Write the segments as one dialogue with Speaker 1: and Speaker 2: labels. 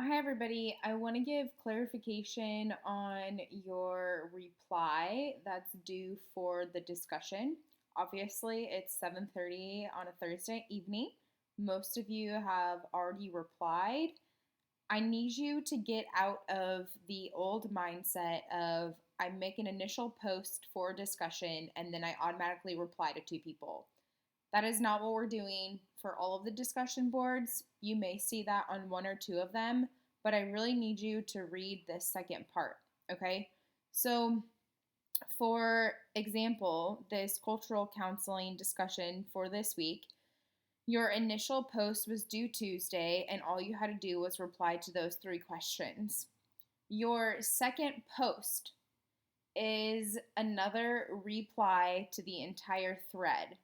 Speaker 1: Hi, everybody. I want to give clarification on your reply that's due for the discussion. Obviously, it's 7:30 on a Thursday evening. Most of you have already replied. I need you to get out of the old mindset of I make an initial post for discussion and then I automatically reply to two people. That is not what we're doing for all of the discussion boards. You may see that on one or two of them, but I really need you to read this second part, okay? So, for example, this cultural counseling discussion for this week, your initial post was due Tuesday, and all you had to do was reply to those three questions. Your second post is another reply to the entire thread.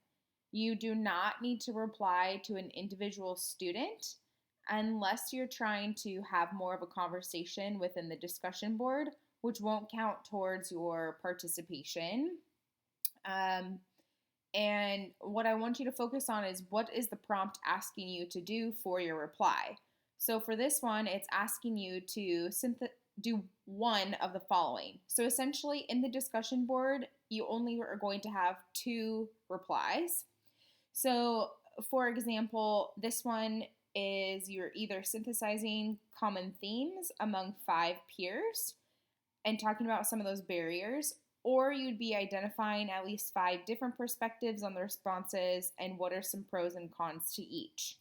Speaker 1: You do not need to reply to an individual student unless you're trying to have more of a conversation within the discussion board, which won't count towards your participation. Um, and what I want you to focus on is what is the prompt asking you to do for your reply. So for this one, it's asking you to do one of the following. So essentially, in the discussion board, you only are going to have two replies. So, for example, this one is you're either synthesizing common themes among five peers and talking about some of those barriers, or you'd be identifying at least five different perspectives on the responses and what are some pros and cons to each.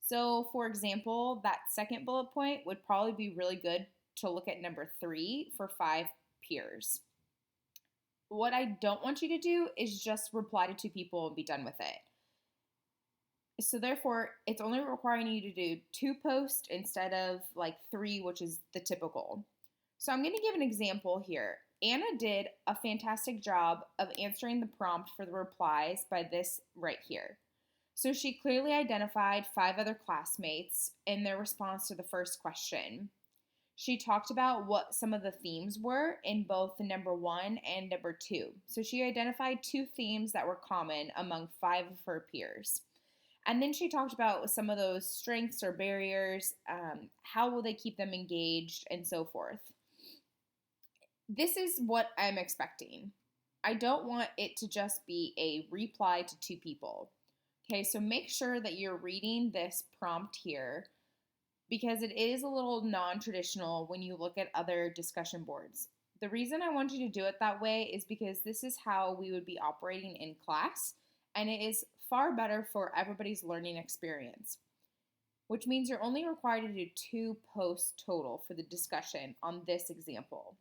Speaker 1: So, for example, that second bullet point would probably be really good to look at number 3 for five peers. What I don't want you to do is just reply to two people and be done with it. So therefore, it's only requiring you to do two posts instead of like three, which is the typical. So I'm going to give an example here. Anna did a fantastic job of answering the prompt for the replies by this right here. So she clearly identified five other classmates in their response to the first question. She talked about what some of the themes were in both the number 1 and number 2. So she identified two themes that were common among five of her peers. And then she talked about some of those strengths or barriers, how will they keep them engaged, and so forth. This is what I'm expecting. I don't want it to just be a reply to two people. Okay, so make sure that you're reading this prompt here because it is a little non-traditional when you look at other discussion boards. The reason I want you to do it that way is because this is how we would be operating in class, and it is far better for everybody's learning experience, which means you're only required to do two posts total for the discussion on this example.